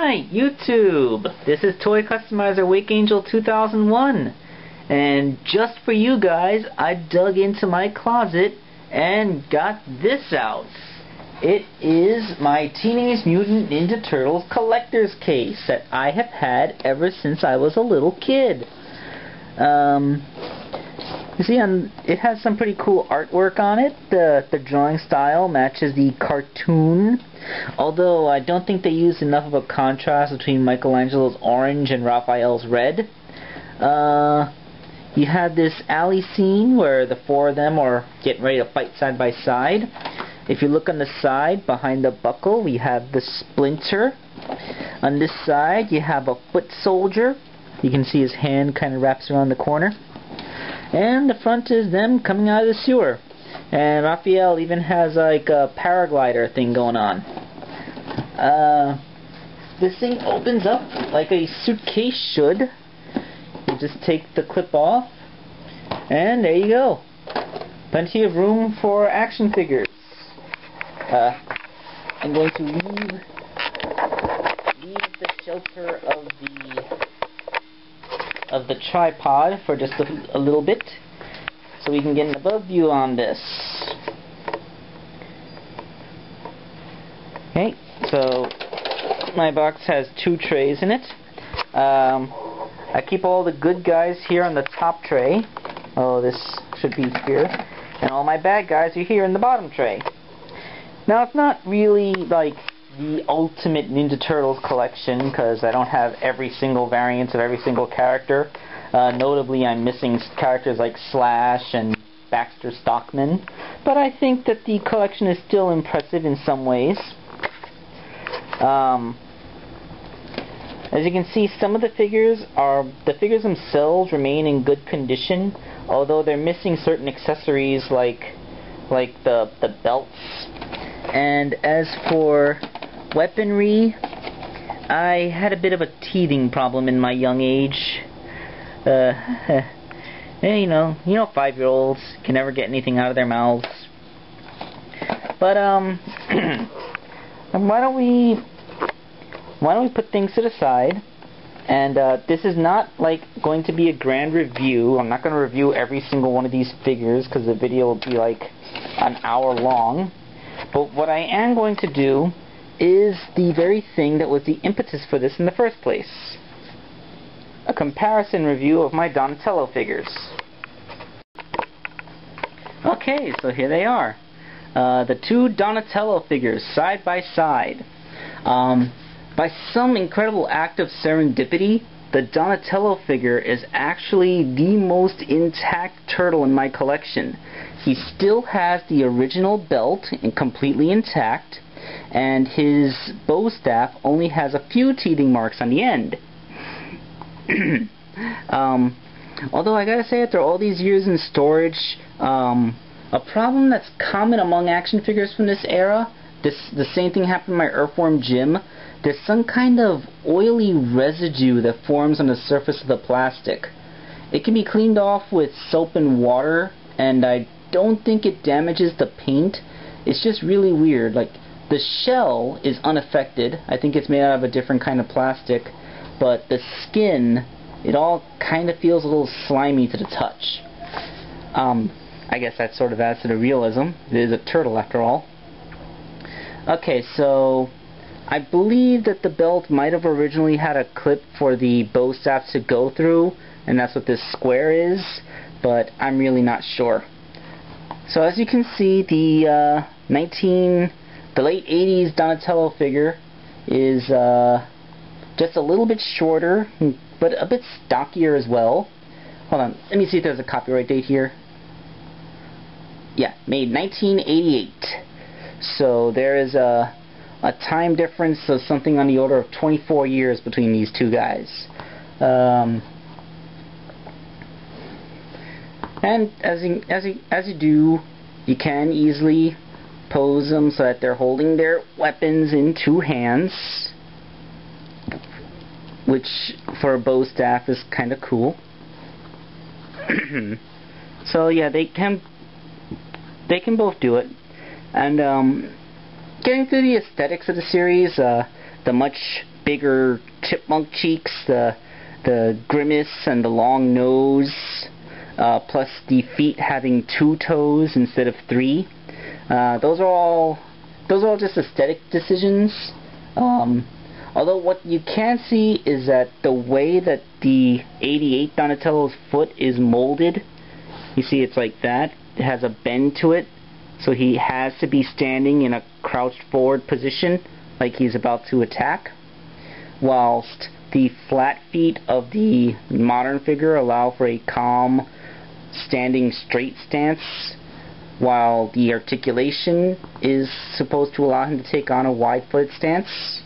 Alright, YouTube! This is Toy Customizer Wake Angel 2001, and just for you guys, I dug into my closet and got this out. It is my Teenage Mutant Ninja Turtles collector's case that I have had ever since I was a little kid. You see, it has some pretty cool artwork on it. The drawing style matches the cartoon, although I don't think they used enough of a contrast between Michelangelo's orange and Raphael's red. You have this alley scene where the four of them are getting ready to fight side by side. If you look on the side, behind the buckle, we have the Splinter. On this side, you have a foot soldier. You can see his hand kind of wraps around the corner. And the front is them coming out of the sewer. And Raphael even has like a paraglider thing going on. This thing opens up like a suitcase should. You just take the clip off, and there you go. Plenty of room for action figures. I'm going to leave the shelter of the tripod for just a little bit, so we can get an above view on this. Okay, so my box has two trays in it. I keep all the good guys here on the top tray. Oh, this should be here. And all my bad guys are here in the bottom tray. Now, it's not really like the ultimate Ninja Turtles collection, because I don't have every single variant of every single character. Notably, I'm missing characters like Slash and Baxter Stockman, but I think that the collection is still impressive in some ways. As you can see, some of the figures themselves remain in good condition, although they're missing certain accessories like the belts. And as for weaponry, I had a bit of a teething problem in my young age. You know, 5-year-olds can never get anything out of their mouths. But why don't we put things to the side? And this is not like going to be a grand review. I'm not going to review every single one of these figures because the video will be like an hour long. But what I am going to do is the very thing that was the impetus for this in the first place. A comparison review of my Donatello figures. Okay, so here they are. The two Donatello figures side by side. By some incredible act of serendipity, the Donatello figure is actually the most intact turtle in my collection. He still has the original belt and completely intact, and his bow staff only has a few teething marks on the end. Although I gotta say, after all these years in storage, a problem that's common among action figures from this era, the same thing happened to my Earthworm Jim. There's some kind of oily residue that forms on the surface of the plastic. It can be cleaned off with soap and water, and I don't think it damages the paint. It's just really weird. Like, the shell is unaffected. I think it's made out of a different kind of plastic, but the skin, it all kind of feels a little slimy to the touch. I guess that sort of adds to the realism. It is a turtle after all. Okay, so I believe that the belt might have originally had a clip for the bow staff to go through, and that's what this square is, but I'm really not sure. So as you can see, the late 80s Donatello figure is just a little bit shorter, but a bit stockier as well. Hold on, let me see if there's a copyright date here. Yeah, made 1988. So there is a time difference of something on the order of 24 years between these two guys. And as you do, you can easily pose them so that they're holding their weapons in two hands, which for a bow staff is kind of cool. So yeah, they can both do it. And getting through the aesthetics of the series, the much bigger chipmunk cheeks, the grimace and the long nose, plus the feet having 2 toes instead of 3. Those are all just aesthetic decisions. Although what you can see is that the way that the 88 Donatello's foot is molded, you see it's like that. It has a bend to it, so he has to be standing in a crouched forward position like he's about to attack, whilst the flat feet of the modern figure allow for a calm, standing straight stance, while the articulation is supposed to allow him to take on a wide-footed stance,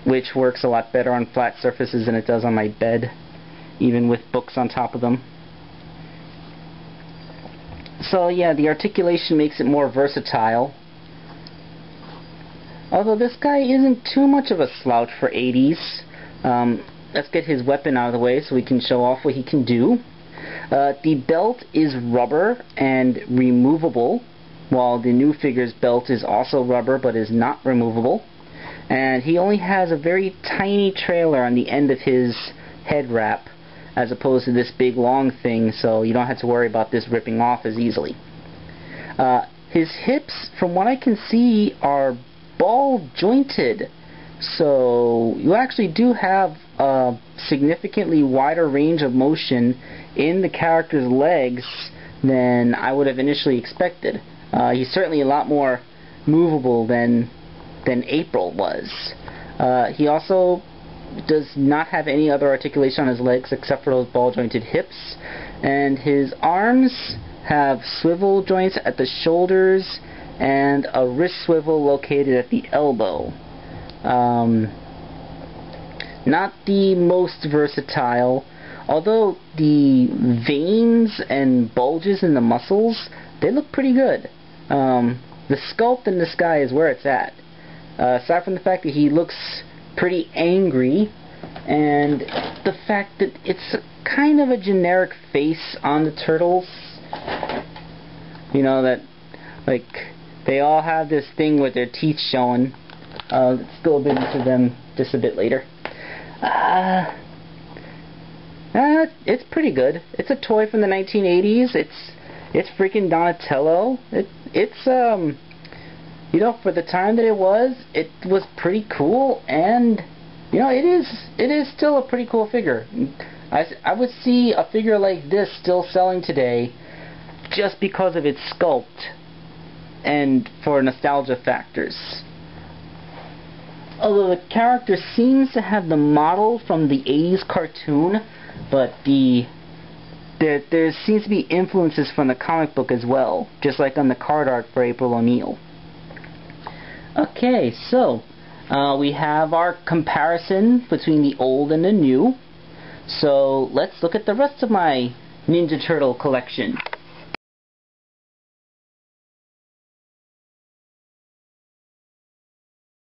which works a lot better on flat surfaces than it does on my bed, even with books on top of them. So yeah, the articulation makes it more versatile. Although this guy isn't too much of a slouch for 80s. Let's get his weapon out of the way so we can show off what he can do. The belt is rubber and removable, while the new figure's belt is also rubber but is not removable. And he only has a very tiny trailer on the end of his head wrap, as opposed to this big long thing, so you don't have to worry about this ripping off as easily. His hips, from what I can see, are ball jointed, so you actually do have a significantly wider range of motion in the character's legs than I would have initially expected. He's certainly a lot more movable than April was. He also does not have any other articulation on his legs except for those ball jointed hips, and his arms have swivel joints at the shoulders and a wrist swivel located at the elbow. Not the most versatile, although the veins and bulges in the muscles, they look pretty good. The sculpt in this guy is where it's at. Aside from the fact that he looks pretty angry, and the fact that it's kind of a generic face on the turtles. You know, that, like, they all have this thing with their teeth showing. Let's go a bit into them just a bit later. It's pretty good. It's a toy from the 1980s. It's freaking Donatello. It's you know, for the time that it was pretty cool, and you know, it is still a pretty cool figure. I would see a figure like this still selling today just because of its sculpt and for nostalgia factors. Although the character seems to have the model from the 80s cartoon, but there seems to be influences from the comic book as well, just like on the card art for April O'Neil. Okay, so we have our comparison between the old and the new. So let's look at the rest of my Ninja Turtle collection.